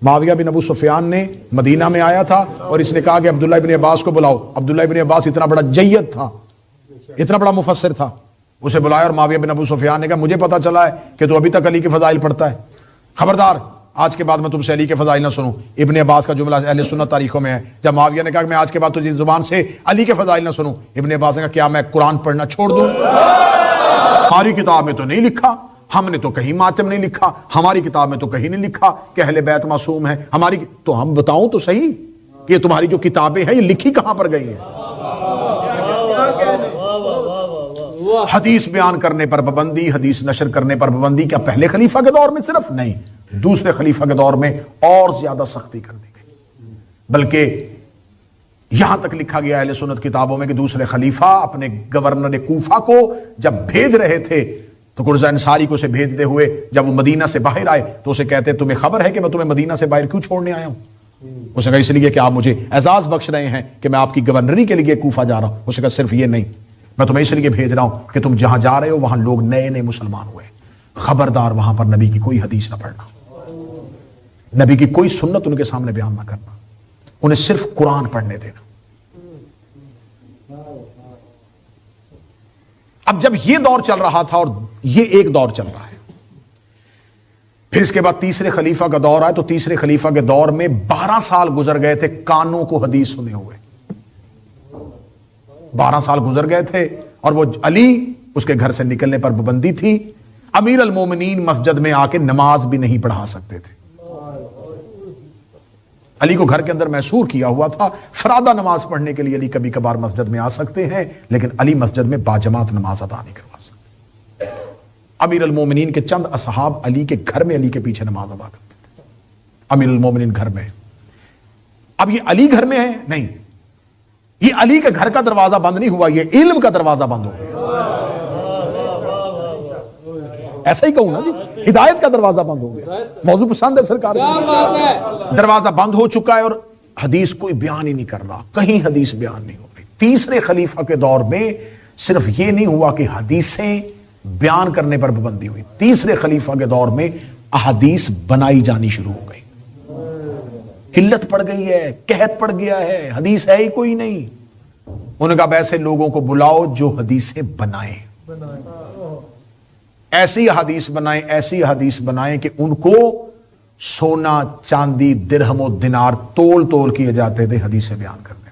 معاویہ بن ابو سفیان نے مدینہ میں آیا تھا اور اس نے کہا کہ عبداللہ بن عباس کو بلاؤ. عبداللہ بن عباس اتنا بڑا جید تھا, اتنا بڑا مفسر تھا, اسے بلایا اور معاویہ بن ابو سفیان نے کہا مجھے پتا چلا ہے کہ تو ابھی تک علی کے فضائل پڑھتا ہے, خبردار آج کے بعد میں تم سے علی کے فضائل نہ سنوں. ابن عباس کا جملہ اہل سنت تاریخوں میں ہے. جب معاویہ نے کہا کہ میں آج کے بعد تجھے زبان سے علی کے فضائل نہ سنوں, ابن عباس نے کہا کیا میں قرآن پڑھنا چھوڑ دوں؟ ہماری کتاب میں تو نہیں لکھا, ہم نے تو کہیں ماتم نہیں لکھا, ہماری کتاب میں تو کہیں نہیں لکھا کہ اہل بیت معصوم ہے. ہماری تو ہم بتاؤں تو صحیح کہ یہ تمہاری جو کتابیں ہیں یہ لکھی کہاں پر گئی ہیں؟ حدیث بیان کرنے پر پابندی, حدیث نشر کرنے پر پابندی. کیا پہلے خلیفہ کے دور میں صرف؟ نہیں, دوسرے خلیفہ کے دور میں اور زیادہ سختی کر دی گئی. بلکہ یہاں تک لکھا گیا اہل سنت کتابوں میں کہ دوسرے خلیفہ اپنے گورنر کوفہ کو جب بھیج رہے تھے تو قرظہ انصاری کو اسے بھیجتے ہوئے جب وہ مدینہ سے باہر آئے تو اسے کہتے تمہیں خبر ہے کہ میں تمہیں مدینہ سے باہر کیوں چھوڑنے آیا ہوں؟ اس نے کہا اس لیے کہ آپ مجھے اعزاز بخش رہے ہیں کہ میں آپ کی گورنری کے لیے کوفہ جا رہا ہوں. اس نے کہا صرف یہ نہیں, میں تمہیں اس لیے بھیج رہا ہوں کہ تم جہاں جا رہے ہو وہاں لوگ نئے نئے مسلمان ہوئے, خبردار وہاں پر نبی کی کوئی حدیث نہ پڑھنا, نبی کی کوئی سنت ان کے سامنے بیان نہ کرنا, انہیں صرف قرآن پڑھنے دینا. اب جب یہ دور چل رہا تھا اور یہ ایک دور چل رہا ہے, پھر اس کے بعد تیسرے خلیفہ کا دور آئے تو تیسرے خلیفہ کے دور میں 12 سال گزر گئے تھے کانوں کو حدیث سنے ہوئے. 12 سال گزر گئے تھے اور وہ علی, اس کے گھر سے نکلنے پر پابندی تھی. امیر المومنین مسجد میں آ کے نماز بھی نہیں پڑھا سکتے تھے. علی کو گھر کے اندر محصور کیا ہوا تھا, فرادہ نماز پڑھنے کے لیے علی کبھی کبھار مسجد میں آ سکتے ہیں لیکن علی مسجد میں باجماعت نماز ادا نہیں کروا سکتے. امیر المومنین کے چند اصحاب علی کے گھر میں علی کے پیچھے نماز ادا کرتے تھے. امیر المومنین گھر میں, اب یہ علی گھر میں ہے نہیں, یہ علی کے گھر کا دروازہ بند نہیں ہوا, یہ علم کا دروازہ بند ہو گیا. ایسا ہی کہوں نا جی, ہدایت کا دروازہ بند ہو گیا. موضوع پسند ہے سرکار, دروازہ بند ہو چکا ہے اور حدیث کوئی بیان ہی نہیں کر رہا, کہیں حدیث بیان نہیں ہو رہی. تیسرے خلیفہ کے دور میں صرف یہ نہیں ہوا کہ حدیثیں بیان کرنے پر پابندی ہوئی, تیسرے خلیفہ کے دور میں احادیث بنائی جانی شروع ہو گئی. قلت پڑ گئی ہے, قحط پڑ گیا ہے, حدیث ہے ہی کوئی نہیں. انہوں نے کہا ایسے لوگوں کو بلاؤ جو حدیثیں بنائیں, ایسی حدیث بنائیں, ایسی حدیث بنائیں کہ ان کو سونا چاندی درہم و دینار تول تول کیے جاتے تھے حدیثیں بیان کرنے.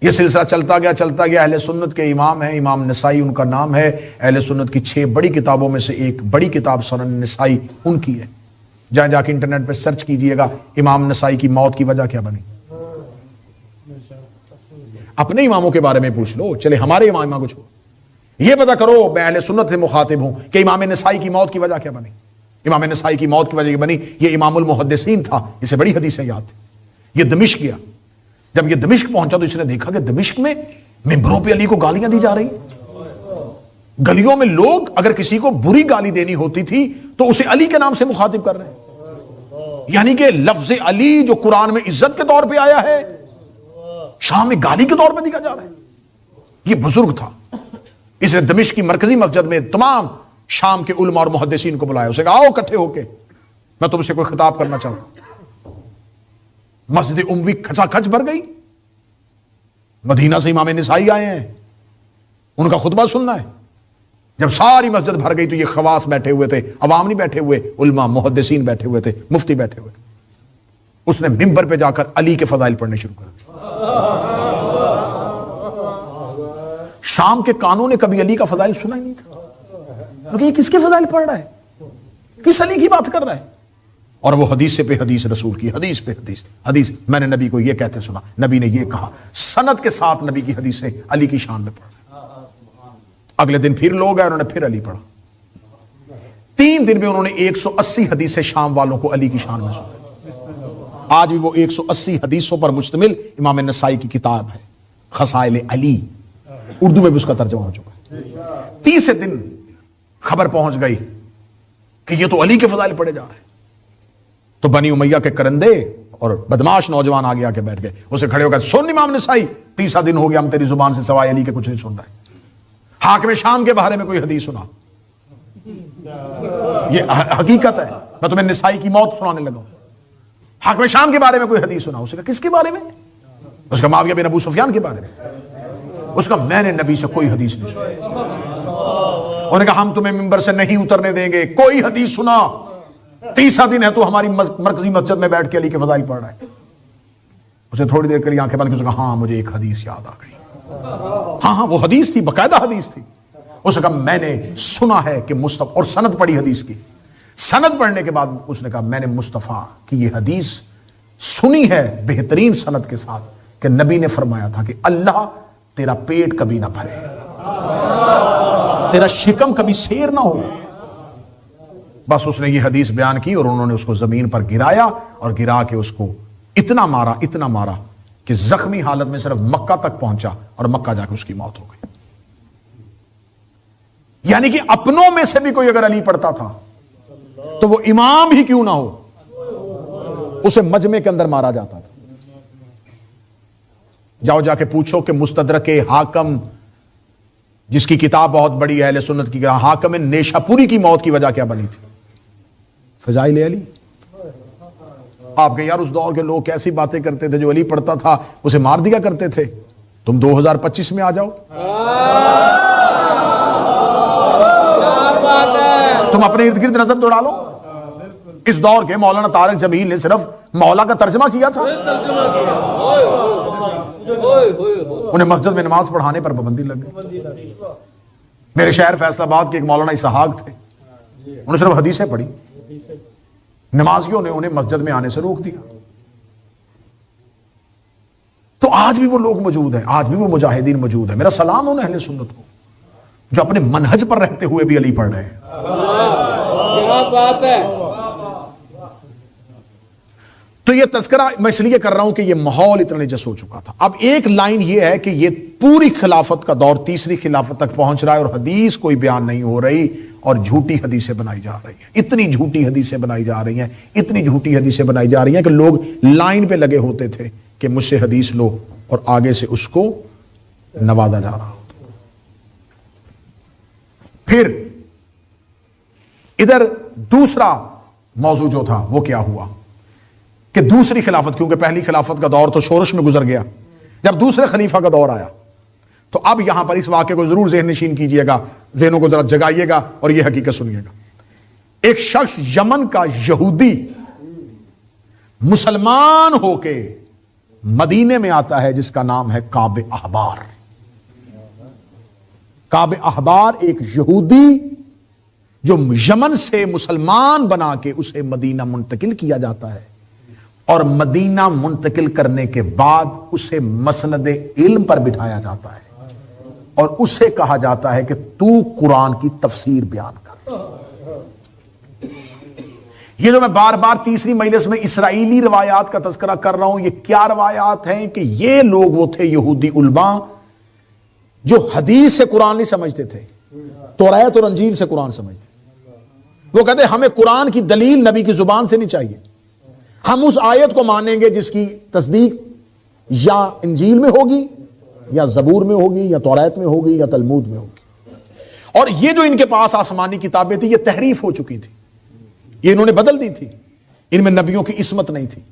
یہ سلسلہ چلتا گیا. اہل سنت کے امام ہیں, امام نسائی ان کا نام ہے. اہل سنت کی 6 بڑی کتابوں میں سے ایک بڑی کتاب سنن نسائی ان کی ہے. جہاں جا کے انٹرنیٹ پہ سرچ کیجئے گا امام نسائی کی موت کی وجہ کیا بنی. اپنے اماموں کے بارے میں پوچھ لو, چلے ہمارے امام کچھ ہو, یہ پتا کرو میں اہل سنت سے مخاطب ہوں کہ امام نسائی کی موت کی وجہ کیا بنی. امام نسائی کی موت کی وجہ بنی, یہ امام المحدثین تھا, اسے بڑی حدیثیں یاد تھی. یہ دمشق گیا, جب یہ دمشق پہنچا تو اس نے دیکھا کہ دمشق میں ممبروں پہ علی کو گالیاں دی جا رہی. گلیوں میں لوگ اگر کسی کو بری گالی دینی ہوتی تھی تو اسے علی کے نام سے مخاطب کر رہے ہیں. یعنی کہ لفظ علی جو قرآن میں عزت کے طور پہ آیا ہے شام میں گالی کے طور پہ دکھا جا رہا ہے. یہ بزرگ تھا, اس نے دمشق کی مرکزی مسجد میں تمام شام کے علماء اور محدثین کو بلایا. اسے کہا آؤ اکٹھے ہو کے میں تم سے کوئی خطاب کرنا چاہوں. مسجد اموی کھچا کھچ بھر گئی. مدینہ سے امام نسائی آئے ہیں, ان کا خطبہ سننا ہے. جب ساری مسجد بھر گئی تو یہ خواص بیٹھے ہوئے تھے, عوام نہیں بیٹھے ہوئے, علماء محدثین بیٹھے ہوئے تھے, مفتی بیٹھے ہوئے تھے. اس نے منبر پہ جا کر علی کے فضائل پڑھنے شروع کر دیے. شام کے کانوں نے کبھی علی کا فضائل سنا ہی نہیں تھا. کیونکہ یہ کس کے فضائل پڑھ رہا ہے, کس علی کی بات کر رہا ہے. اور وہ حدیث پہ حدیث, رسول کی حدیث پہ حدیث. میں نے نبی کو یہ کہتے سنا, نبی نے یہ کہا, سند کے ساتھ نبی کی حدیثیں علی کی شان میں پڑھ رہے. اگلے دن پھر لوگ آئے, انہوں نے پھر علی پڑھا. 3 دن میں انہوں نے 180 حدیثیں شام والوں کو علی کی شان میں سنا. آج بھی وہ 180 حدیثوں پر مشتمل امام نسائی کی کتاب ہے خصائل علی, اردو میں بھی اس کا ترجمہ ہو چکا ہے. 30 دن خبر پہنچ گئی کہ یہ تو علی کے فضائل پڑھے جا رہے ہیں. تو بنی امیہ کے کرندے اور بدماش نوجوان آگے آ کے بیٹھ گئے. اسے کھڑے ہو گئے, سن امام نسائی, 30 دن ہو گیا ہم تیری زبان سے سوائے علی کے کچھ نہیں سن رہے. حاکم شام کے بارے میں کوئی حدیث سنا. یہ حقیقت ہے. میں تمہیں نسائی کی موت سنانے لگا ہوں. حاکم شام کے بارے میں کوئی حدیث سنا؟ اس کا کس کے بارے میں؟ اس کا معاویہ بن ابو سفیان کے بارے میں. اس کا میں نے نبی سے کوئی حدیث نہیں سنی. انہوں نے کہا ہم تمہیں ممبر سے نہیں اترنے دیں گے. کوئی حدیث سنا؟ تیسرا دن ہے تو ہماری مرکزی مسجد میں بیٹھ کے علی کے فضائل پڑھ رہا ہے. اسے تھوڑی دیر کے لیے آنکھیں بند کی. اس نے کہا ہاں مجھے ایک حدیث یاد آ گئی. ہاں وہ حدیث تھی، باقاعدہ حدیث تھی. اس نے کہا میں نے سنا ہے کہ مصطفیٰ، اور سند پڑھی حدیث کی. سند پڑھنے کے بعد اس نے کہا میں نے مصطفیٰ کی یہ حدیث سنی ہے بہترین سند کے ساتھ کہ نبی نے فرمایا تھا کہ اللہ تیرا پیٹ کبھی نہ بھرے، تیرا شکم کبھی سیر نہ ہو. بس اس نے یہ حدیث بیان کی اور انہوں نے اس کو زمین پر گرایا اور گرا کے اس کو اتنا مارا کہ زخمی حالت میں صرف مکہ تک پہنچا اور مکہ جا کے اس کی موت ہو گئی. یعنی کہ اپنوں میں سے بھی کوئی اگر علی پڑھتا تھا تو وہ امام ہی کیوں نہ ہو، اسے مجمع کے اندر مارا جاتا تھا. جاؤ جا کے پوچھو کہ مستدرک حاکم، جس کی کتاب بہت بڑی ہے اہل سنت کی، حاکم نیشا پوری کی موت کی وجہ کیا بنی تھی؟ فضائل علی. آپ کے یار اس دور کے لوگ کیسی باتیں کرتے تھے، جو علی پڑھتا تھا اسے مار دیا کرتے تھے. تم 2025 میں آ جاؤ، تم اپنے ارد گرد نظر دوڑا لو. اس دور کے مولانا طارق جمیل نے صرف مولا کا ترجمہ کیا تھا. انہیں مسجد میں نماز پڑھانے پر پابندی لگ گئی. میرے شہر فیصل آباد کے ایک مولانا اسحاق تھے، انہوں نے صرف حدیثیں پڑھی، نمازیوں نے انہیں مسجد میں آنے سے روک دیا. تو آج بھی وہ لوگ موجود ہیں، آج بھی وہ مجاہدین موجود ہیں. میرا سلام ان اہل سنت کو جو اپنے منہج پر رہتے ہوئے بھی علی پڑھ رہے ہیں. کیا بات ہے. تو یہ تذکرہ میں اس لیے کر رہا ہوں کہ یہ ماحول اتنا نجس ہو چکا تھا. اب ایک لائن یہ ہے کہ یہ پوری خلافت کا دور تیسری خلافت تک پہنچ رہا ہے اور حدیث کوئی بیان نہیں ہو رہی اور جھوٹی حدیثیں بنائی جا رہی ہیں. اتنی جھوٹی حدیثیں بنائی جا رہی ہیں، اتنی جھوٹی حدیثیں بنائی جا رہی ہیں کہ لوگ لائن پہ لگے ہوتے تھے کہ مجھ سے حدیث لو اور آگے سے اس کو نوازا جا رہا ہوتا. پھر ادھر دوسرا موضوع جو تھا وہ کیا ہوا کہ دوسری خلافت، کیونکہ پہلی خلافت کا دور تو شورش میں گزر گیا، جب دوسرے خلیفہ کا دور آیا تو اب یہاں پر اس واقعے کو ضرور ذہن نشین کیجئے گا، ذہنوں کو ذرا جگائیے گا اور یہ حقیقت سنیے گا. ایک شخص یمن کا یہودی مسلمان ہو کے مدینے میں آتا ہے جس کا نام ہے کعب احبار. کعب احبار ایک یہودی جو یمن سے مسلمان بنا کے اسے مدینہ منتقل کیا جاتا ہے اور مدینہ منتقل کرنے کے بعد اسے مسند علم پر بٹھایا جاتا ہے اور اسے کہا جاتا ہے کہ تو قرآن کی تفسیر بیان کر. یہ جو میں بار بار تیسری مجلس میں اسرائیلی روایات کا تذکرہ کر رہا ہوں، یہ کیا روایات ہیں کہ یہ لوگ وہ تھے یہودی علماء جو حدیث سے قرآن نہیں سمجھتے تھے، توریت اور انجیل سے قرآن سمجھتے. وہ کہتے ہمیں قرآن کی دلیل نبی کی زبان سے نہیں چاہیے، ہم اس آیت کو مانیں گے جس کی تصدیق یا انجیل میں ہوگی یا زبور میں ہوگی یا توریت میں ہوگی یا تلمود میں ہوگی. اور یہ جو ان کے پاس آسمانی کتابیں تھی یہ تحریف ہو چکی تھی، یہ انہوں نے بدل دی تھی. ان میں نبیوں کی عصمت نہیں تھی.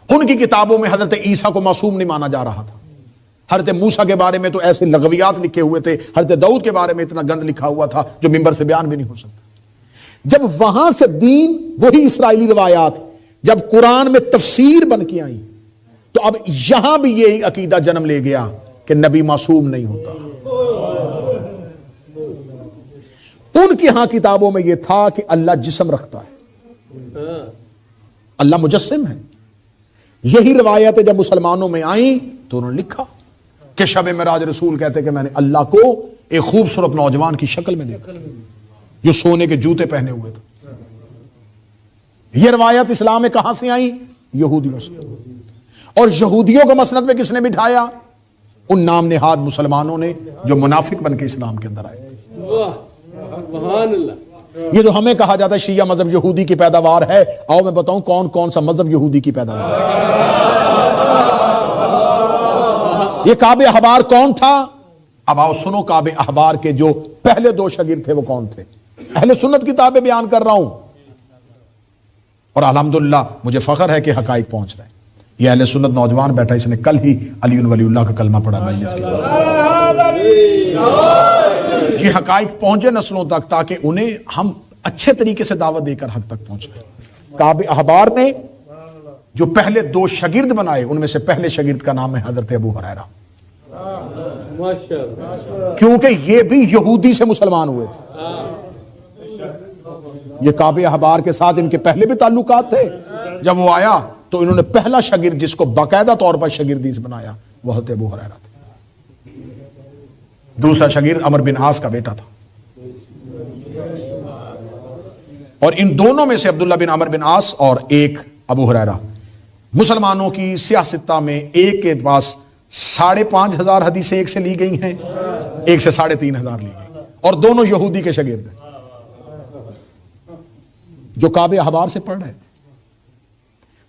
ان کی کتابوں میں حضرت عیسیٰ کو معصوم نہیں مانا جا رہا تھا. حضرت موسیٰ کے بارے میں تو ایسے لغویات لکھے ہوئے تھے، حضرت داؤد کے بارے میں اتنا گند لکھا ہوا تھا جو منبر سے بیان بھی نہیں ہو سکتا. جب وہاں سے دین، وہی اسرائیلی روایات جب قرآن میں تفسیر بن کے آئی تو اب یہاں بھی یہی عقیدہ جنم لے گیا کہ نبی معصوم نہیں ہوتا. ان کی ہاں کتابوں میں یہ تھا کہ اللہ جسم رکھتا ہے، اللہ مجسم ہے. یہی روایتیں جب مسلمانوں میں آئیں تو انہوں نے لکھا کہ شب معراج رسول کہتے کہ میں نے اللہ کو ایک خوبصورت نوجوان کی شکل میں دیکھا جو سونے کے جوتے پہنے ہوئے تھے. یہ روایت اسلام میں کہاں سے آئی؟ یہودیوں سے. اور یہودیوں کو مسند میں کس نے بٹھایا؟ ان نام نہاد مسلمانوں نے جو منافق بن کے اسلام کے اندر آئے تھے. سبحان اللہ. یہ جو ہمیں کہا جاتا ہے شیعہ مذہب یہودی کی پیداوار ہے، آؤ میں بتاؤں کون کون سا مذہب یہودی کی پیداوار ہے. یہ کعب احبار کون تھا؟ اب آؤ سنو کعب احبار کے جو پہلے دو شاگرد تھے وہ کون تھے. اہل سنت کتابیں بیان کر رہا ہوں، اور الحمدللہ مجھے فخر ہے کہ حقائق پہنچ رہے ہیں۔ یہ اہل سنت نوجوان بیٹھا، اس نے کل ہی علی ولی اللہ کا کلمہ پڑھا مجلس کے بعد۔ یہ حقائق پہنچے نسلوں تک تاکہ انہیں ہم اچھے طریقے سے دعوت دے کر حق تک پہنچائیں۔ کعب احبار نے جو پہلے 2 شاگرد بنائے، ان میں سے پہلے شاگرد کا نام ہے حضرت ابو ہریرہ، ماشاءاللہ، کیونکہ یہ بھی یہودی سے مسلمان ہوئے تھے۔ یہ کعب احبار کے ساتھ ان کے پہلے بھی تعلقات تھے۔ جب وہ آیا تو انہوں نے پہلا شاگرد جس کو باقاعدہ طور پر شاگردیز بنایا وہ حضرت ابو ہریرہ تھا۔ دوسرا شاگرد عمرو بن عاص کا بیٹا تھا، اور ان دونوں میں سے عبداللہ بن عمرو بن عاص اور ایک ابو ہریرہ مسلمانوں کی سیاستہ میں ایک کے پاس 5,500 حدیثیں ایک سے لی گئی ہیں، ایک سے 3,500 لی گئی، اور دونوں یہودی کے شاگرد ہیں جو کعب احبار سے پڑھ رہے تھے۔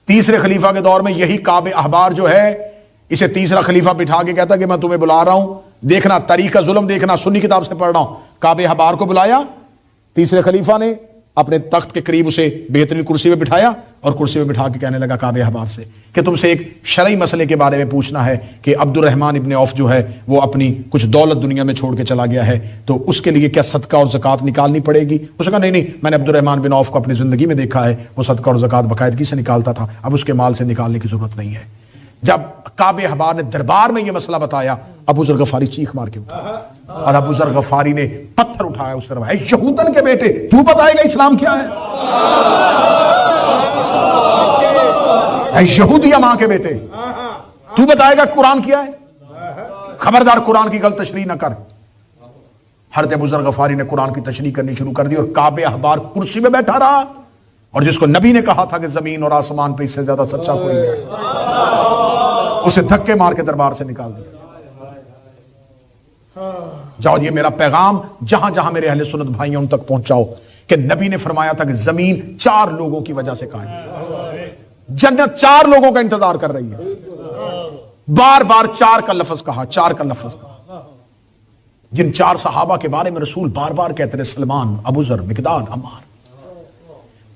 تیسرے خلیفہ کے دور میں یہی کعب احبار جو ہے، اسے تیسرا خلیفہ بٹھا کے کہتا کہ میں تمہیں بلا رہا ہوں، دیکھنا تاریخ کا ظلم دیکھنا، سنی کتاب سے پڑھ رہا ہوں۔ کعب احبار کو بلایا تیسرے خلیفہ نے، اپنے تخت کے قریب اسے بہترین کرسی پہ بٹھایا، اور کرسی پہ بٹھا کے کہنے لگا کعب احبار سے کہ تم سے ایک شرعی مسئلے کے بارے میں پوچھنا ہے کہ عبد الرحمن ابن عوف جو ہے وہ اپنی کچھ دولت دنیا میں چھوڑ کے چلا گیا ہے، تو اس کے لیے کیا صدقہ اور زکوٰۃ نکالنی پڑے گی؟ اس نے کہا نہیں، میں نے عبد الرحمن بن عوف کو اپنی زندگی میں دیکھا ہے، وہ صدقہ اور زکوٰۃ باقاعدگی سے نکالتا تھا، اب اس کے مال سے نکالنے کی ضرورت نہیں ہے۔ جب کعب احبار نے دربار میں یہ مسئلہ بتایا، ابو ذر غفاری چیخ مار کے اٹھا، اور ابو ذر غفاری نے پتھر اٹھایا اس طرف، اے یہودن کے بیٹے، تو بتائے گا اسلام کیا ہے؟ اے یہودیہ ماں کے بیٹے، تو بتائے گا قرآن کیا ہے؟ خبردار قرآن کی غلط تشریح نہ کر۔ حضرت ابو ذر غفاری نے قرآن کی تشریح کرنی شروع کر دی، اور کعب احبار کرسی میں بیٹھا رہا، اور جس کو نبی نے کہا تھا کہ زمین اور آسمان پہ اس سے زیادہ سچا کوئی نہیں، اسے دھکے مار کے دربار سے نکال دیا۔ جاؤ، یہ میرا پیغام جہاں جہاں میرے اہل سنت بھائی ہیں ان تک پہنچاؤ کہ نبی نے فرمایا تھا کہ زمین 4 لوگوں کی وجہ سے قائم ہے، جنت 4 لوگوں کا انتظار کر رہی ہے۔ بار بار 4 کا لفظ کہا، 4 کا لفظ کہا، جن 4 صحابہ کے بارے میں رسول بار بار کہتے رہے، سلمان، ابو ذر، مقداد، عمار۔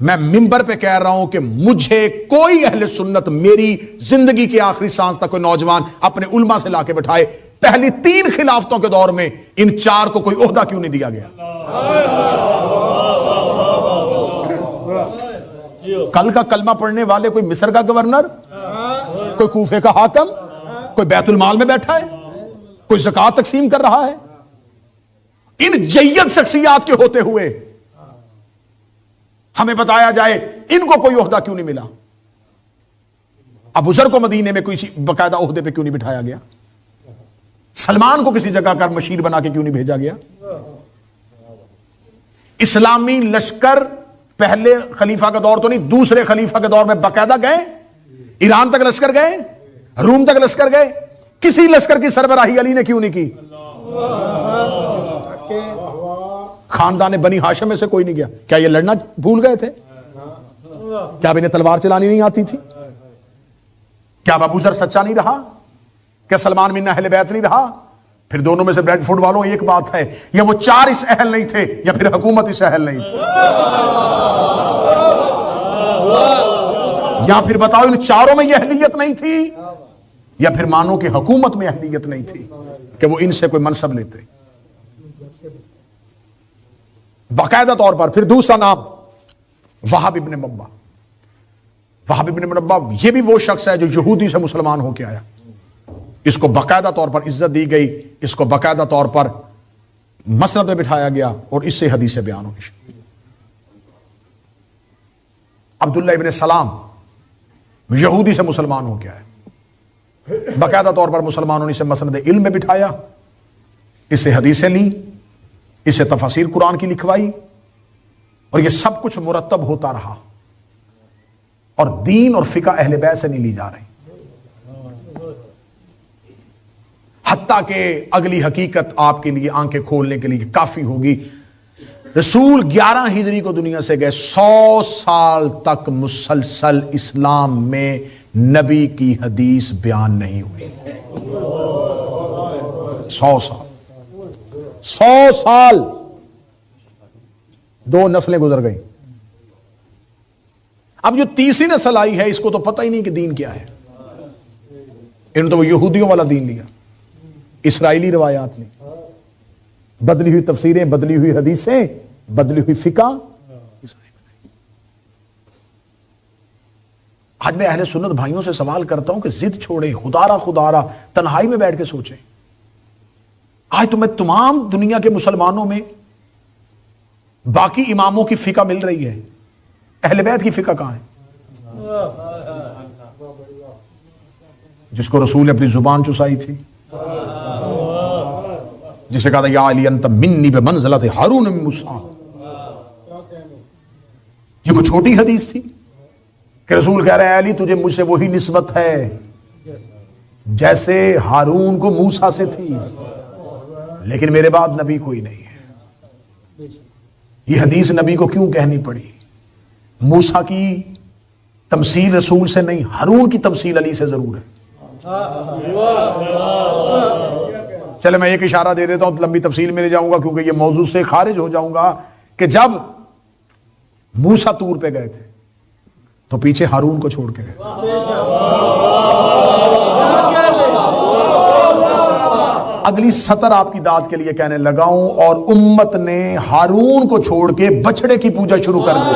میں منبر پہ کہہ رہا ہوں کہ مجھے کوئی اہل سنت میری زندگی کے آخری سانس تک کوئی نوجوان اپنے علماء سے لا کے بٹھائے، پہلی 3 خلافتوں کے دور میں ان 4 کو کوئی عہدہ کیوں نہیں دیا گیا؟ کل کا کلمہ پڑھنے والے کوئی مصر کا گورنر، کوئی کوفے کا حاکم، کوئی بیت المال میں بیٹھا ہے، کوئی زکوٰۃ تقسیم کر رہا ہے۔ ان جید شخصیات کے ہوتے ہوئے ہمیں بتایا جائے ان کو کوئی عہدہ کیوں نہیں ملا؟ ابو ذر کو مدینے میں کوئی باقاعدہ عہدے پہ کیوں نہیں بٹھایا گیا؟ سلمان کو کسی جگہ کا مشیر بنا کے کیوں نہیں بھیجا گیا؟ اسلامی لشکر پہلے خلیفہ کا دور تو نہیں، دوسرے خلیفہ کے دور میں باقاعدہ گئے، ایران تک لشکر گئے، روم تک لشکر گئے، کسی لشکر کی سربراہی علی نے کیوں نہیں کی؟ خاندان بنی ہاشم میں سے کوئی نہیں گیا۔ کیا یہ لڑنا بھول گئے تھے؟ کیا اب انہیں تلوار چلانی نہیں آتی تھی؟ کیا اب ابو ذر سچا نہیں رہا؟ کیا سلمان من اہل بیت نہیں رہا؟ پھر دونوں میں سے بریڈ فوڈ والوں ایک بات ہے، یا وہ 4 اس اہل نہیں تھے، یا پھر حکومت اس اہل نہیں تھی۔ یا پھر بتاؤ ان 4 میں یہ اہلیت نہیں تھی، یا پھر مانو کہ حکومت میں اہلیت نہیں تھی کہ وہ ان سے کوئی منصب لیتے۔ باقاعدہ طور پر پھر دوسرا نام وہب ابن منبع۔ وہب ابن منبع یہ بھی وہ شخص ہے جو یہودی سے مسلمان ہو کے آیا، اس کو باقاعدہ طور پر عزت دی گئی، اس کو باقاعدہ طور پر مسند میں بٹھایا گیا، اور اس سے حدیث بیان ہونی شروع۔ عبداللہ ابن سلام یہودی سے مسلمان ہو کے آیا، باقاعدہ طور پر مسلمانوں نے اسے مسند علم میں بٹھایا، اس سے حدیثیں لی، اس سے تفاسیر قرآن کی لکھوائی، اور یہ سب کچھ مرتب ہوتا رہا، اور دین اور فقہ اہل بیت سے نہیں لی جا رہی۔ حتیٰ کہ اگلی حقیقت آپ کے لیے آنکھیں کھولنے کے لیے کافی ہوگی، رسول 11 ہجری کو دنیا سے گئے، 100 سال تک مسلسل اسلام میں نبی کی حدیث بیان نہیں ہوئی۔ 100 سال 100 سال 2 نسلیں گزر گئی. اب جو تیسری نسل آئی ہے اس کو تو پتہ ہی نہیں کہ دین کیا ہے. انہوں نے تو وہ یہودیوں والا دین لیا, اسرائیلی روایات لی, بدلی ہوئی تفسیریں, بدلی ہوئی حدیثیں, بدلی ہوئی فقہ. آج میں اہل سنت بھائیوں سے سوال کرتا ہوں کہ ضد چھوڑیں, خدا را تنہائی میں بیٹھ کے سوچیں. آج تو میں تمام دنیا کے مسلمانوں میں باقی اماموں کی فقہ مل رہی ہے, اہل بیت کی فقہ کہاں ہے؟ جس کو رسول نے اپنی زبان چسائی تھی, جسے کہا تھا یا علی انت منی بمنزلۃ ہارون من موسیٰ. یہ کوئی چھوٹی حدیث تھی کہ رسول کہہ رہے ہیں علی تجھے مجھ سے وہی نسبت ہے جیسے ہارون کو موسیٰ سے تھی, لیکن میرے بعد نبی کوئی نہیں ہے. یہ حدیث نبی کو کیوں کہنی پڑی؟ موسیٰ کی تمثیل رسول سے نہیں, ہارون کی تمثیل علی سے ضرور ہے. چلے میں ایک اشارہ دے دیتا ہوں, لمبی تفصیل میں لے جاؤں گا کیونکہ یہ موضوع سے خارج ہو جاؤں گا, کہ جب موسیٰ طور پہ گئے تھے تو پیچھے ہارون کو چھوڑ کے گئے. اگلی سطر آپ کی داد کے لیے کہنے لگاؤں, اور امت نے ہارون کو چھوڑ کے بچڑے کی پوجا شروع کر دی.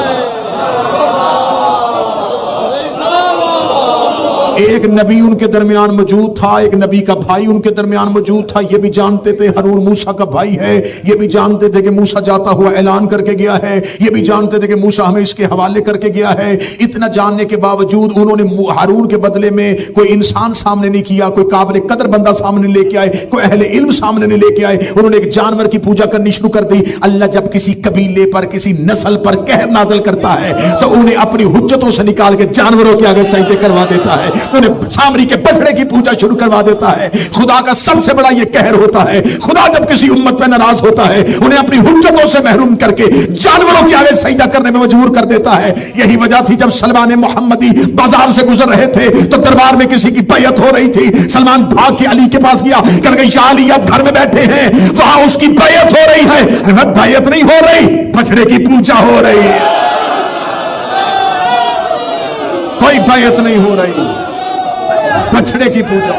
ایک نبی ان کے درمیان موجود تھا, ایک نبی کا بھائی ان کے درمیان موجود تھا. یہ بھی جانتے تھے ہارون موسیٰ کا بھائی ہے, یہ بھی جانتے تھے کہ موسیٰ جاتا ہوا اعلان کر کے گیا ہے, یہ بھی جانتے تھے کہ موسیٰ ہمیں اس کے حوالے کر کے گیا ہے. اتنا جاننے کے باوجود انہوں نے ہارون کے بدلے میں کوئی انسان سامنے نہیں کیا, کوئی قابل قدر بندہ سامنے لے کے آئے, کوئی اہل علم سامنے نہیں لے کے آئے. انہوں نے ایک جانور کی پوجا کرنی شروع کر دی. اللہ جب کسی قبیلے پر, کسی نسل پر قہر نازل کرتا ہے تو انہیں اپنی حجتوں سے نکال کے جانوروں کے آگے سجدے کروا دیتا ہے, انہیں سامری کے بچڑے کی پوجا شروع کروا دیتا ہے. خدا کا سب سے بڑا یہ قہر ہوتا ہے, خدا جب کسی امت پہ ناراض ہوتا ہے انہیں اپنی حجتوں سے محروم کر کے جانوروں کے آگے سجدہ کرنے میں مجبور کر دیتا ہے. یہی وجہ تھی جب سلمان محمدی بازار سے گزر رہے تھے تو دربار میں کسی کی بیعت ہو رہی تھی. سلمان بھاگ کے علی کے پاس گیا, کہنے لگا یا علی آپ گھر میں بیٹھے ہیں, وہاں اس کی بیعت ہو رہی ہے. بیعت نہیں ہو رہی, بچڑے کی پوجا ہو رہی ہے, کوئی بیعت نہیں ہو رہی, بچڑے کی پوجا.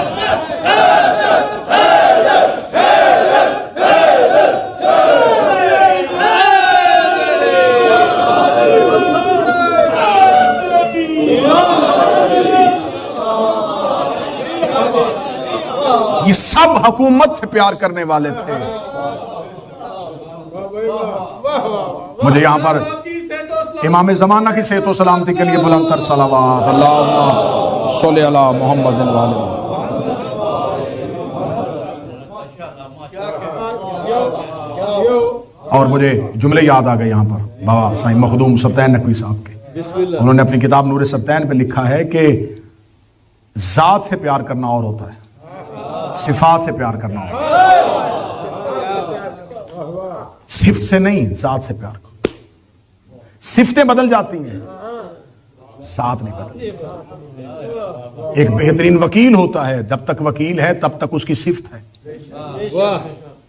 یہ سب حکومت سے پیار کرنے والے تھے. مجھے یہاں پر امام زمانہ کی صحت و سلامتی کے لیے بلند تر صلوات, اللہم صلی علی محمد و آلہ. اور مجھے جملے یاد آ گئے یہاں پر بابا سائیں مخدوم سبتین نقوی صاحب کے. انہوں نے اپنی کتاب نور سبتین پہ لکھا ہے کہ ذات سے پیار کرنا اور ہوتا ہے, صفات سے پیار کرنا ہوتا ہے. صفت سے نہیں, ذات سے پیار کرو. صفتیں بدل جاتی ہیں, ذات نہیں بدلتی. ایک بہترین وکیل ہوتا ہے, جب تک وکیل ہے تب تک اس کی صفت ہے.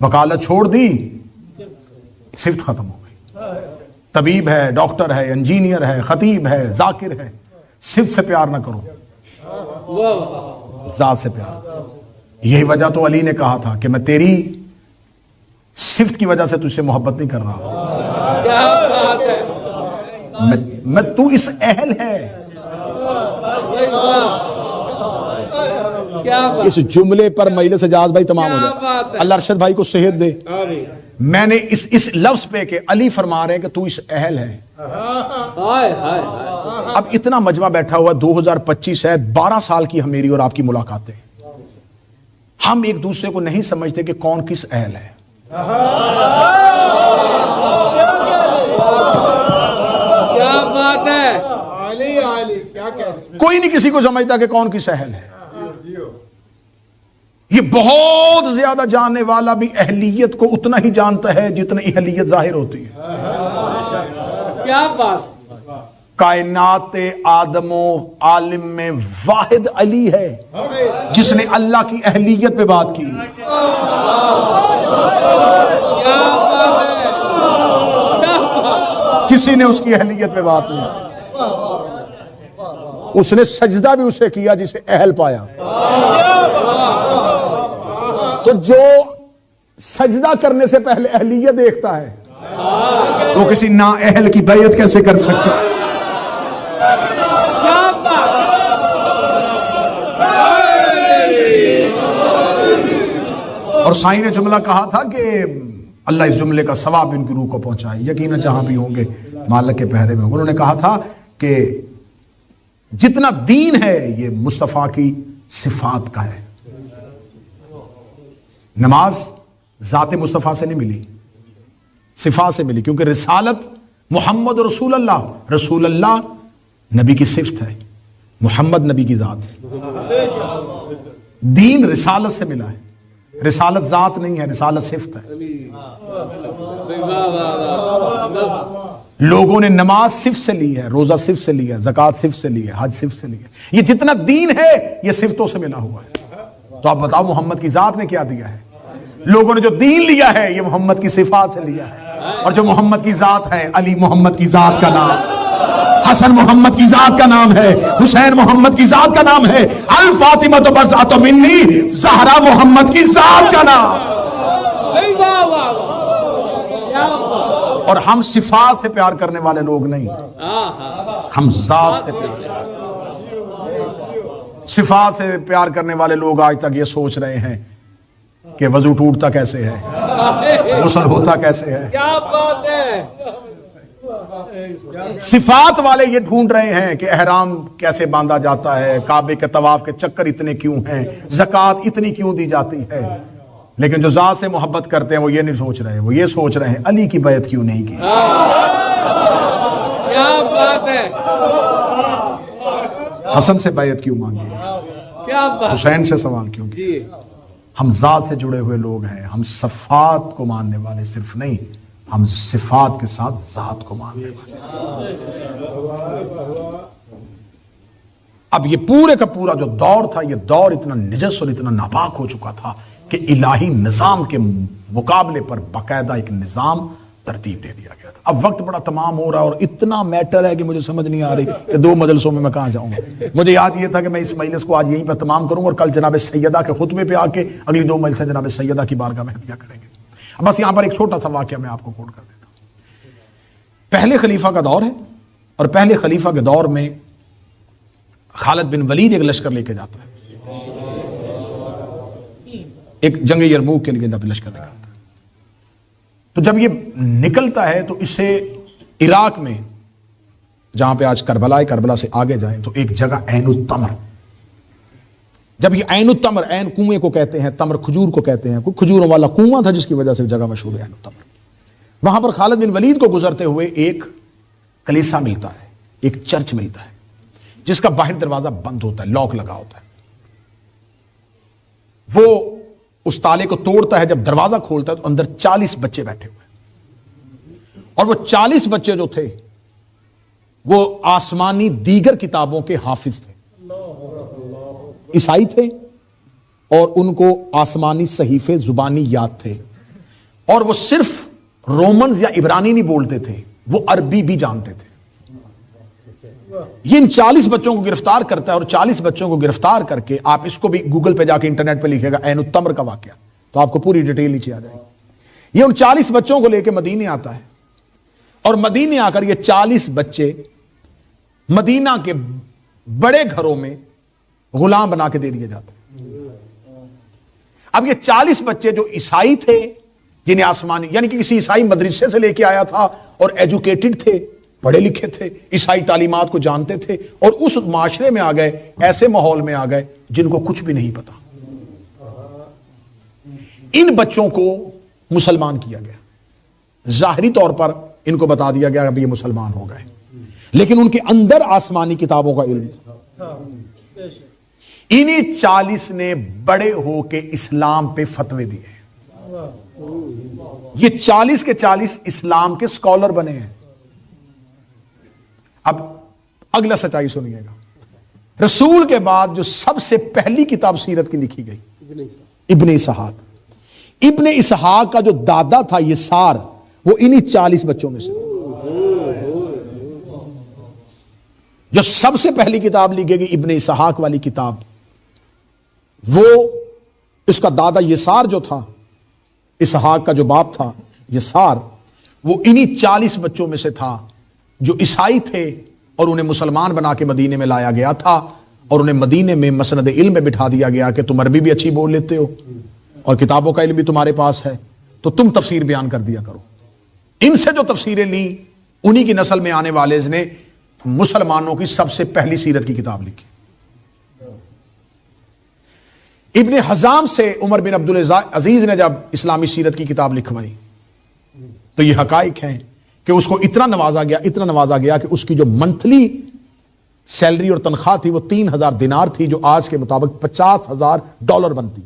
وکالت چھوڑ دی, صفت ختم ہو گئی. طبیب ہے, ڈاکٹر ہے, انجینئر ہے, خطیب ہے, ذاکر ہے, صفت سے پیار نہ کرو, ذات سے پیار. یہی وجہ تو علی نے کہا تھا کہ میں تیری صفت کی وجہ سے تجھ سے محبت نہیں کر رہا, کیا بات ہے, میں تو اس اہل ہے. اس جملے پر مجلس اجاز بھائی تمام ہو جائے. اللہ ارشد بھائی کو صحت دے. میں نے اس لفظ پہ کہ علی فرما رہے ہیں کہ تو اس اہل ہے. اب اتنا مجمع بیٹھا ہوا 2025 ہے, 12 سال کی میری اور آپ کی ملاقاتیں, ہم ایک دوسرے کو نہیں سمجھتے کہ کون کس اہل ہے. کیا بات ہے, کوئی نہیں کسی کو سمجھتا کہ کون کس اہل ہے. یہ بہت زیادہ جاننے والا بھی اہلیت کو اتنا ہی جانتا ہے جتنی اہلیت ظاہر ہوتی ہے. کیا بات, کائنات آدم و عالم میں واحد علی ہے جس نے اللہ کی اہلیت پہ بات کی. کیا بات ہے, کسی نے اس کی اہلیت پہ بات نہیں. اس نے سجدہ بھی اسے کیا جسے اہل پایا. تو جو سجدہ کرنے سے پہلے اہلیت دیکھتا ہے وہ کسی نا اہل کی بیعت کیسے کر سکتا ہے؟ کیا بات اور سائیں نے جملہ کہا تھا کہ اللہ اس جملے کا ثواب ان کی روح کو پہنچائے. یقیناً جہاں بھی ہوں گے مالک کے پہرے میں. انہوں نے کہا تھا کہ جتنا دین ہے یہ مصطفیٰ کی صفات کا ہے. نماز ذات مصطفیٰ سے نہیں ملی، صفات سے ملی، کیونکہ رسالت محمد رسول اللہ نبی کی صفت ہے، محمد نبی کی ذات ہے. دین رسالت سے ملا ہے، رسالت ذات نہیں ہے، رسالت صفت ہے. لوگوں نے نماز صفت سے لی ہے، روزہ صفت سے لی ہے، زکوٰۃ صفت سے لی ہے، حج صفت سے لی ہے. یہ جتنا دین ہے یہ صفتوں سے ملا ہوا ہے. تو آپ بتاؤ محمد کی ذات نے کیا دیا ہے؟ لوگوں نے جو دین لیا ہے یہ محمد کی صفات سے لیا ہے. اور جو محمد کی ذات ہے، علی محمد کی ذات کا نام، حسن محمد کی ذات کا نام ہے، حسین محمد کی ذات کا نام ہے، الفاطمۃ بضعۃ منی زہرا محمد کی ذات کا نام. اور ہم صفات سے پیار کرنے والے لوگ نہیں، ہم ذات سے پیار. صفات سے پیار کرنے والے لوگ آج تک یہ سوچ رہے ہیں کہ وضو ٹوٹتا کیسے ہے، غسل ہوتا کیسے ہے. کیا بات ہے. صفات والے یہ ڈھونڈ رہے ہیں کہ احرام کیسے باندھا جاتا ہے، کعبے کے طواف کے چکر اتنے کیوں ہیں، زکوٰۃ اتنی کیوں دی جاتی ہے. لیکن جو ذات سے محبت کرتے ہیں وہ یہ نہیں سوچ رہے، وہ یہ سوچ رہے ہیں علی کی بیعت کیوں نہیں کی، کیا بات ہے. حسن سے بیعت کیوں مانگی، کیا بات. حسین سے سوال کیوں کیا. ہم ذات سے جڑے ہوئے لوگ ہیں، ہم صفات کو ماننے والے صرف نہیں، ہم صفات کے ساتھ ذات کو ماننے والے. اب یہ پورے کا پورا جو دور تھا، یہ دور اتنا نجس اور اتنا ناپاک ہو چکا تھا کہ الہی نظام کے مقابلے پر باقاعدہ ایک نظام ترتیب دے دیا گیا تھا. اب وقت بڑا تمام ہو رہا ہے اور اتنا میٹر ہے کہ مجھے سمجھ نہیں آ رہی کہ 2 مجلسوں میں کہاں جاؤں گا. مجھے یاد یہ تھا کہ میں اس مجلس کو آج یہیں پر تمام کروں اور کل جناب سیدہ کے خطبے پہ آ کے اگلی 2 مجلسیں جناب سیدہ کی بارگاہ میں ہدیہ کریں گے. بس یہاں پر ایک چھوٹا سا واقعہ میں آپ کو کوٹ کر دیتا ہوں. پہلے خلیفہ کا دور ہے اور پہلے خلیفہ کے دور میں خالد بن ولید ایک لشکر لے کے جاتا ہے، ایک جنگ یرموک کے لیے جب لشکر نکلتا ہے. تو جب یہ نکلتا ہے تو اسے عراق میں جہاں پہ آج کربلا ہے، کربلا سے آگے جائیں تو ایک جگہ عین التمر، جب یہ عین التمر، عین کنویں کو کہتے ہیں، تمر کھجور کو کہتے ہیں، کوئی کھجوروں والا کنواں تھا جس کی وجہ سے جگہ مشہور ہے عین التمر. وہاں پر خالد بن ولید کو گزرتے ہوئے ایک کلیسا ملتا ہے، ایک چرچ ملتا ہے جس کا باہر دروازہ بند ہوتا ہے، لاک لگا ہوتا ہے. وہ اس تالے کو توڑتا ہے، جب دروازہ کھولتا ہے تو اندر 40 بچے بیٹھے ہوئے، اور وہ 40 بچے جو تھے وہ آسمانی دیگر کتابوں کے حافظ تھے، عیسائی تھے اور ان کو آسمانی صحیفے زبانی یاد تھے، اور وہ صرف رومنز یا عبرانی نہیں بولتے تھے، وہ عربی بھی جانتے تھے. یہ ان 40 بچوں کو گرفتار کرتا ہے اور 40 بچوں کو گرفتار کر کے، آپ اس کو بھی گوگل پہ جا کے انٹرنیٹ پہ لکھے گا عین التمر کا واقعہ تو آپ کو پوری ڈیٹیل نیچے آ جائے گی. یہ ان 40 بچوں کو لے کے مدینے آتا ہے اور مدینے آ کر یہ 40 بچے مدینہ کے بڑے گھروں میں غلام بنا کے دے دیے جاتے ہیں. اب یہ 40 بچے جو عیسائی تھے، جنہیں آسمانی یعنی کہ کسی عیسائی مدرسے سے لے کے آیا تھا اور ایجوکیٹڈ تھے، پڑھے لکھے تھے، عیسائی تعلیمات کو جانتے تھے، اور اس معاشرے میں آ گئے، ایسے ماحول میں آ گئے جن کو کچھ بھی نہیں پتا. ان بچوں کو مسلمان کیا گیا، ظاہری طور پر ان کو بتا دیا گیا اب یہ مسلمان ہو گئے، لیکن ان کے اندر آسمانی کتابوں کا علم تھا. انہی 40 نے بڑے ہو کے اسلام پہ فتوے دیے. یہ 40 کے 40 اسلام کے سکولر بنے ہیں. اب اگلا سچائی سنیے گا. رسول کے بعد جو سب سے پہلی کتاب سیرت کی لکھی گئی ابن اسحاق. ابن اسحاق کا جو دادا تھا یہ سار، وہ انہی 40 بچوں میں سے تھا. جو سب سے پہلی کتاب لکھے گی ابن اسحاق والی کتاب، وہ اس کا دادا یسار جو تھا، اسحاق کا جو باپ تھا یسار، وہ انہی 40 بچوں میں سے تھا جو عیسائی تھے اور انہیں مسلمان بنا کے مدینے میں لایا گیا تھا، اور انہیں مدینے میں مسند علم میں بٹھا دیا گیا کہ تم عربی بھی اچھی بول لیتے ہو اور کتابوں کا علم بھی تمہارے پاس ہے، تو تم تفسیر بیان کر دیا کرو۔ ان سے جو تفسیریں لی، انہی کی نسل میں آنے والے نے مسلمانوں کی سب سے پہلی سیرت کی کتاب لکھی۔ ابن حزام سے عمر بن عبدالعزیز نے جب اسلامی سیرت کی کتاب لکھوائی تو یہ حقائق ہیں کہ اس کو اتنا نوازا گیا کہ اس کی جو منتھلی سیلری اور تنخواہ تھی وہ 3000 دینار تھی، جو آج کے مطابق $50,000 بنتی۔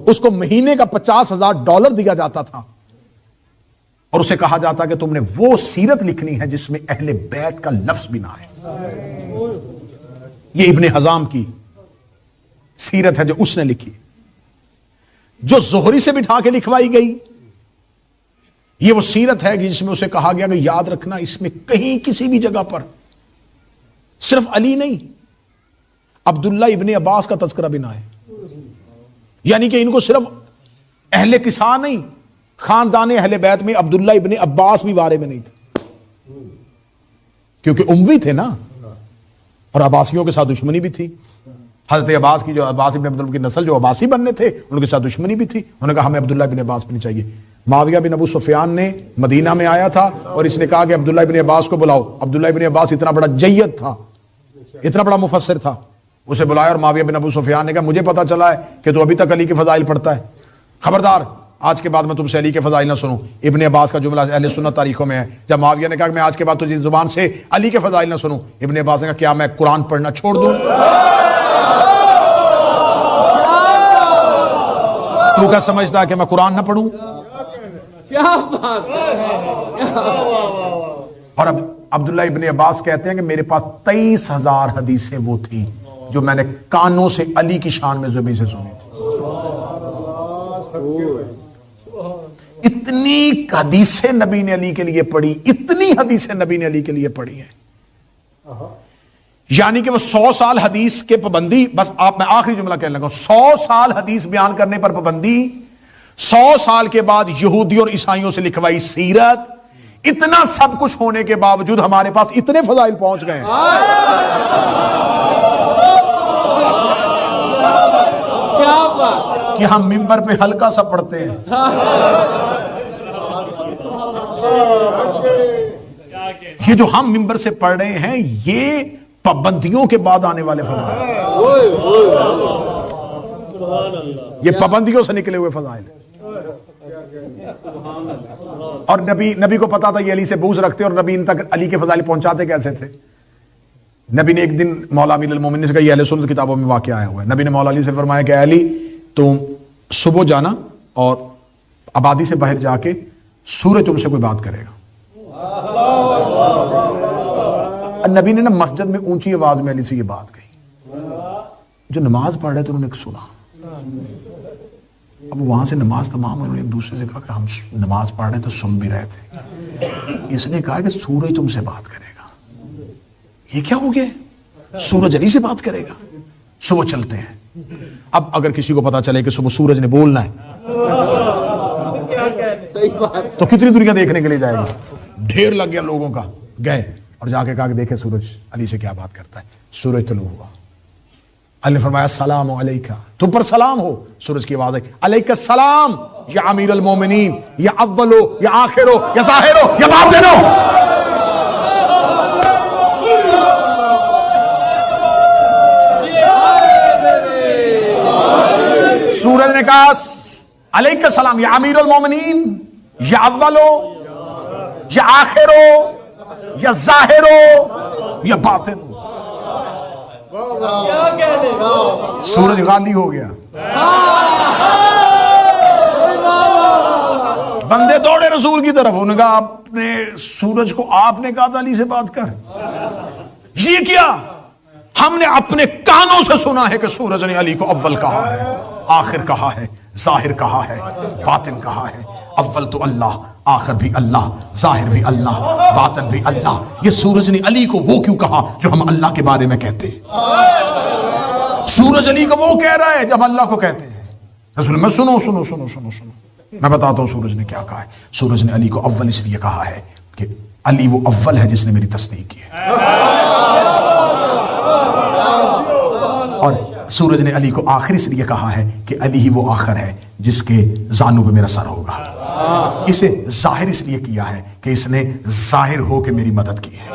اس کو مہینے کا $50,000 دیا جاتا تھا، اور اسے کہا جاتا کہ تم نے وہ سیرت لکھنی ہے جس میں اہل بیت کا لفظ بھی نہ ہے۔ یہ ابن حزام کی سیرت ہے جو اس نے لکھی، جو زہری سے بٹھا کے لکھوائی گئی۔ یہ وہ سیرت ہے جس میں اسے کہا گیا کہ یاد رکھنا اس میں کہیں کسی بھی جگہ پر صرف علی نہیں، عبداللہ ابن عباس کا تذکرہ بھی نہ ہے، یعنی کہ ان کو صرف اہل کساء نہیں، خاندان اہل بیت میں عبداللہ ابن عباس بھی بارے میں نہیں تھے، کیونکہ اموی تھے نا، اور عباسیوں کے ساتھ دشمنی بھی تھی۔ حضرت عباس کی جو عباس ابن عبداللہ کی نسل جو عباسی بننے تھے، ان کے ساتھ دشمنی بھی تھی۔ انہوں نے کہا ہمیں عبداللہ ابن عباس بھی نہیں چاہیے۔ معاویہ بن ابو سفیان نے مدینہ میں آیا تھا اور اس نے کہا کہ عبداللہ ابن عباس کو بلاؤ۔ عبداللہ ابن عباس اتنا بڑا جید تھا، اتنا بڑا مفسر تھا، اسے بلایا، اور معاویہ بن ابو سفیان نے کہا مجھے پتا چلا ہے کہ تو ابھی تک علی کے فضائل پڑھتا ہے، خبردار آج کے بعد میں تم سے علی کے فضائل نہ سنوں۔ ابن عباس کا جملہ اہل سنت تاریخوں میں ہے، جب معاویہ نے کہا کہ میں آج کے بعد تجھے زبان سے علی کے فضائل نہ سنوں، ابن عباس نے کہا کیا میں قرآن پڑھنا چھوڑ دوں؟ تو کیا سمجھتا ہے کہ میں قرآن نہ پڑھوں؟ کیا بات ہے! اور اب عبداللہ ابن عباس کہتے ہیں کہ میرے پاس 23,000 حدیثیں وہ تھی جو میں نے کانوں سے علی کی شان میں زبی سے سنی تھی۔ اتنی حدیثیں نبی نے علی کے لیے پڑھی، اتنی حدیثیں نبی نے علی کے لیے پڑھی ہیں، یعنی کہ وہ 100 سال حدیث کے پابندی، بس آپ میں آخری جملہ کہنے لگا، 100 سال حدیث بیان کرنے پر پابندی، 100 سال کے بعد یہودیوں اور عیسائیوں سے لکھوائی سیرت، اتنا سب کچھ ہونے کے باوجود ہمارے پاس اتنے فضائل پہنچ گئے ہیں کیا بات! کہ ہم ممبر پہ ہلکا سا پڑھتے ہیں۔ یہ جو ہم ممبر سے پڑھ رہے ہیں یہ پابندیوں کے بعد آنے والے فضائل، یہ پابندیوں سے نکلے ہوئے فضائل، اور نبی کو پتا تھا یہ علی سے بغض رکھتے، اور نبی ان تک علی کے فضائل پہنچاتے کیسے تھے؟ نبی نے ایک دن مولا امیر المومنین سے کہا، یہ اہل سنت کتابوں میں واقعہ آیا ہوا ہے، نبی نے مولا علی سے فرمایا کہ علی تم صبح جانا اور آبادی سے باہر جا کے سورج تم سے کوئی بات کرے گا۔ نبی نے نا مسجد میں اونچی آواز میں علی سے یہ بات کہی، جو نماز پڑھ رہے تھے انہوں نے سنا، اب وہاں سے نماز تمام، انہوں نے ایک دوسرے سے کہا کہ ہم نماز پڑھ رہے تو سن بھی رہے تھے، اس نے کہا کہ سورج تم سے بات کرے گا۔ یہ کیا ہو گیا؟ سورج علی سے بات کرے گا؟ صبح چلتے ہیں۔ اب اگر کسی کو پتا چلے کہ صبح سورج نے بولنا ہے تو کتنی دنیا دیکھنے کے لیے جائے گا؟ ڈھیر لگ گیا لوگوں کا، گئے اور جا کے کہا کہ دیکھیں سورج علی سے کیا بات کرتا ہے۔ سورج طلوع ہوا، علی نے فرمایا السلام علیکہ، تم پر سلام ہو۔ سورج کی آواز ہے علیکہ السلام یا امیر المومنین، یا اول ہو یا آخر ہو یا ظاہر ہو یا باطن ہو۔ سورج نے کہا علیکہ السلام یا امیر المومنین، یا اول ہو یا آخر ہو یا ظاہر ہو یا باطن ہو۔ سورج غالی ہو گیا، بندے دوڑے رسول کی طرف، انہوں نے کہا آپ نے سورج کو آپ نے کہا تھا علی سے بات کر، یہ کیا؟ ہم نے اپنے کانوں سے سنا ہے کہ سورج نے علی کو اول کہا ہے۔ آخر کہا ہے، ظاہر کہا ہے، باطن کہا ہے۔ اول تو اللہ، آخر بھی اللہ، ظاہر بھی اللہ، باطن بھی اللہ۔ یہ سورج نے علی کو وہ کیوں کہا جو ہم اللہ کے بارے میں کہتے ہیں؟ سورج علی کو وہ کہہ رہا ہے جب اللہ کو کہتے ہیں۔ رسول میں سنو سنو سنو سنو سنو، میں بتاتا ہوں سورج نے کیا کہا ہے۔ سورج نے علی کو اول اس لیے کہا ہے کہ علی وہ اول ہے جس نے میری تصدیق کی ہے، اور سورج نے علی کو آخر اس لیے کہا ہے کہ علی ہی وہ آخر ہے جس کے زانوں پہ میرا سر ہوگا۔ اسے ظاہر اس لیے کیا ہے کہ اس نے ظاہر ہو کے میری مدد کی ہے۔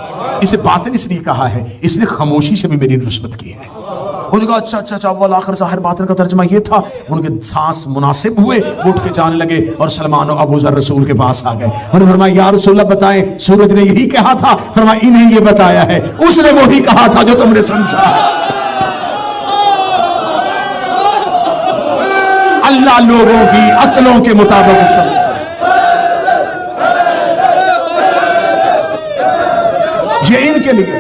اسے باطن اس لیے کہا ہے اس نے خاموشی سے بھی میری نصرت کی ہے۔ انہوں نے کہا اچھا اچھا اچھا، اول آخر ظاہر باطن کا ترجمہ یہ تھا۔ ان کے سانس مناسب ہوئے، اٹھ کے جانے لگے اور سلمان و ابو ذر رسول کے پاس آ گئے۔ انہوں نے فرمایا یا رسول اللہ بتائیں، سورج نے یہی کہا تھا؟ فرمایا انہیں یہ بتایا ہے، اس نے وہی کہا تھا جو تم نے سمجھا۔ اللہ لوگوں کی عقلوں کے مطابق گفتگو، یہ ان کے لیے۔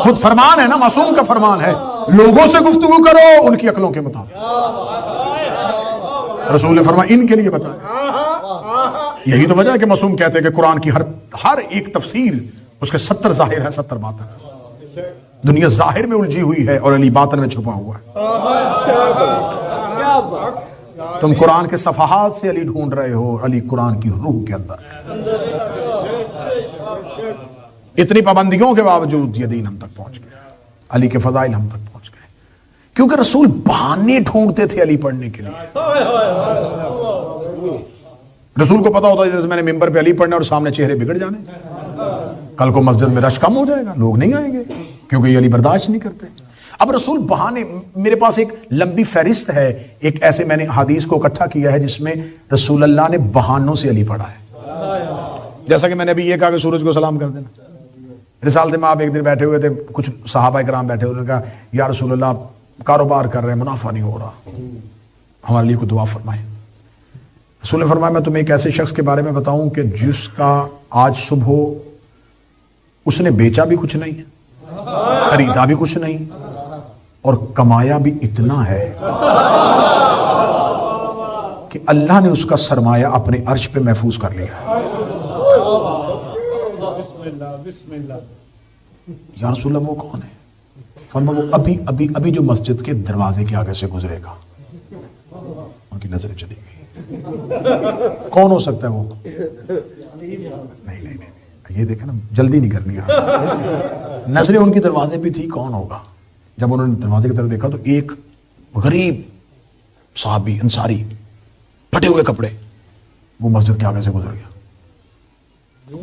خود فرمان ہے نا، معصوم کا فرمان ہے، لوگوں سے گفتگو کرو ان کی عقلوں کے مطابق۔ رسول نے فرمایا ان کے لیے بتایا۔ یہی تو وجہ ہے کہ معصوم کہتے ہیں کہ قرآن کی ہر ایک تفسیر اس کے 70 ظاہر ہے 70 باطن۔ دنیا ظاہر میں الجھی ہوئی ہے اور علی باطن میں چھپا ہوا ہے۔ تم قرآن کے صفحات سے علی ڈھونڈ رہے ہو، علی قرآن کی روح کے اندر ہے۔ اتنی پابندیوں کے باوجود یہ دین ہم تک پہنچ گیا، علی کے فضائل ہم تک پہنچ گئے، کیونکہ رسول بہانے ڈھونڈتے تھے علی پڑھنے کے لیے۔ رسول کو پتا ہوتا ہے جیسے میں نے ممبر پہ علی پڑھنا اور سامنے چہرے بگڑ جانے، کل کو مسجد میں رش کم ہو جائے گا، لوگ نہیں آئیں گے کیونکہ یہ علی برداشت نہیں کرتے۔ اب رسول بہانے، میرے پاس ایک لمبی فہرست ہے، ایک ایسے میں نے حدیث کو اکٹھا کیا ہے جس میں رسول اللہ نے بہانوں سے علی پڑھا ہے۔ جیسا کہ میں نے ابھی یہ کہا کہ سورج کو سلام کر دینا، رسالت میں آپ ایک دن بیٹھے ہوئے تھے، کچھ صحابہ کرام بیٹھے ہوئے، انہوں نے کہا یا رسول اللہ کاروبار کر رہے ہیں، منافع نہیں ہو رہا، ہمارے لیے کوئی دعا فرمائے۔ رسول نے فرمایا میں تمہیں ایک ایسے شخص کے بارے میں بتاؤں کہ جس کا آج صبح اس نے بیچا بھی کچھ نہیں، خریدا بھی کچھ نہیں، اور کمایا بھی اتنا ہے کہ اللہ نے اس کا سرمایہ اپنے عرش پہ محفوظ کر لیا۔ یا رسول اللہ وہ کون ہے؟ فرمایا وہ ابھی جو مسجد کے دروازے کے آگے سے گزرے گا۔ ان کی نظریں چلی گئی، کون ہو سکتا ہے وہ؟ نہیں، یہ دیکھیں نا، جلدی نہیں کرنی ہے، نظریں ان کی دروازے پہ تھی، کون ہوگا؟ جب انہوں نے دروازے کی طرف دیکھا تو ایک غریب صحابی انصاری پھٹے ہوئے کپڑے، وہ مسجد کے آگے سے گزر گیا۔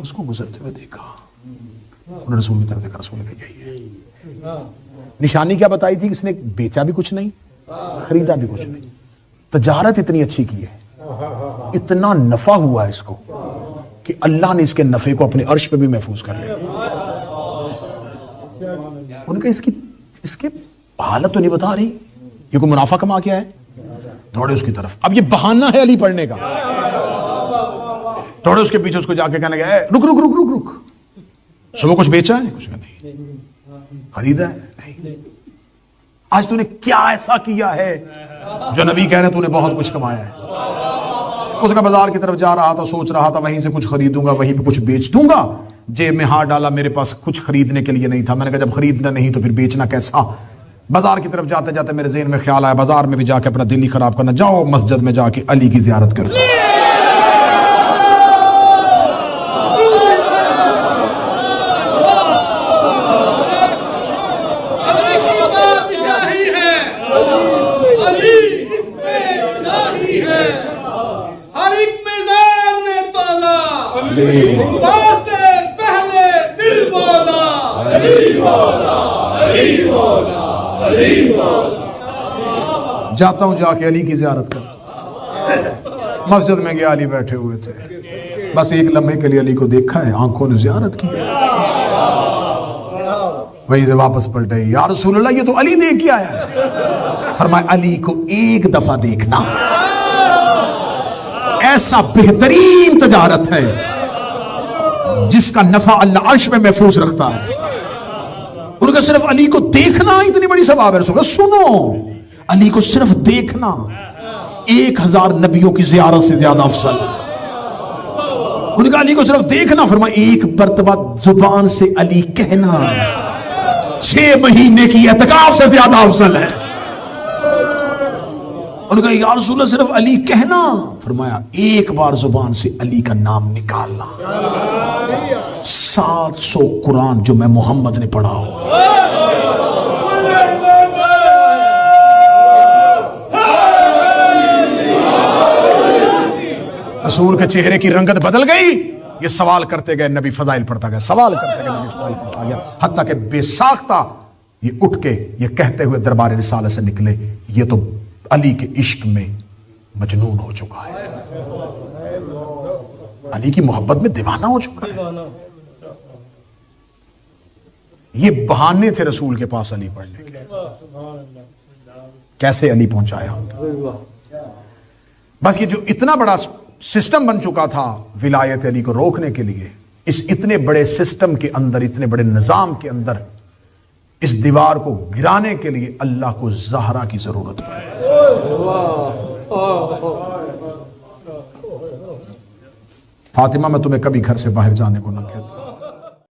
اس کو گزرتے ہوئے دیکھا، انہوں نے رسول کی طرف دیکھا، رسول نے یہی ہے۔ نشانی کیا بتائی تھی؟ اس نے بیچا بھی کچھ نہیں، خریدا بھی کچھ نہیں، تجارت اتنی اچھی کی ہے، اتنا نفع ہوا ہے اس کو کہ اللہ نے اس کے نفع کو اپنے عرش پہ بھی محفوظ کر لیا۔ انہوں نے کہا اس کے حالت تو نہیں بتا رہی، یہ کوئی منافع کما کیا ہے؟ دوڑے اس کی طرف، اب یہ بہانہ ہے علی پڑھنے کا، دوڑے اس کے پیچھے، اس کو جا کے کہنے گیا رک رک رک رک رک، صبح کچھ بیچا ہے؟ کچھ نہیں۔ خریدا ہے؟ نہیں۔ آج تو نے کیا ایسا کیا ہے جو نبی کہہ رہے تو نے بہت کچھ کمایا ہے؟ اس کا بازار کی طرف جا رہا تھا، سوچ رہا تھا وہیں سے کچھ خریدوں گا، وہیں پہ کچھ بیچ دوں گا، جیب میں ہاتھ ڈالا، میرے پاس کچھ خریدنے کے لیے نہیں تھا۔ میں نے کہا جب خریدنا نہیں تو پھر بیچنا کیسا؟ بازار کی طرف جاتے جاتے میرے ذہن میں خیال آیا بازار میں بھی جا کے اپنا دل ہی خراب کرنا، جاؤ مسجد میں جا کے علی کی زیارت کر دو۔ جاتا ہوں جا کے علی کی زیارت کرتا۔ مسجد میں گیا، علی بیٹھے ہوئے تھے، بس ایک لمحے کے لیے علی کو دیکھا ہے، آنکھوں نے زیارت کی، وہیں سے واپس پلٹے، یا رسول اللہ یہ تو علی دیکھ کے آیا ہے۔ فرمایا علی کو ایک دفعہ دیکھنا ایسا بہترین تجارت ہے جس کا نفع اللہ عرش میں محفوظ رکھتا ہے. ان کا صرف علی کو دیکھنا اتنی بڑی ثواب ہے. رسول کا سنو، علی کو صرف دیکھنا 1000 نبیوں کی زیارت سے زیادہ افضل ہے. ان کا علی کو صرف دیکھنا، فرمایا ایک مرتبہ زبان سے علی کہنا 6 مہینے کی اعتکاف سے زیادہ افضل ہے. ان کا یا رسول اللہ صرف علی کہنا، فرمایا ایک بار زبان سے علی کا نام نکالنا 700 قرآن جو میں محمد نے پڑھا ہو. رسول کے چہرے کی رنگت بدل گئی. یہ سوال کرتے گئے، نبی فضائل پڑھتا گیا، سوال کرتے گئے، نبی فضائل پڑھتا گیا، حتیٰ کہ بے ساختہ یہ اٹھ کے یہ کہتے ہوئے دربار رسالت سے نکلے، یہ تو علی کے عشق میں مجنون ہو چکا ہے، علی کی محبت میں دیوانہ ہو چکا ہے. یہ بہانے تھے رسول کے پاس علی پڑھنے کے. کیسے علی پہنچایا؟ بس یہ جو اتنا بڑا سسٹم بن چکا تھا ولایت علی کو روکنے کے لیے، اس اتنے بڑے سسٹم کے اندر، اتنے بڑے نظام کے اندر اس دیوار کو گرانے کے لیے اللہ کو زہرا کی ضرورت پڑی. فاطمہ میں تمہیں کبھی گھر سے باہر جانے کو نہ کہتا.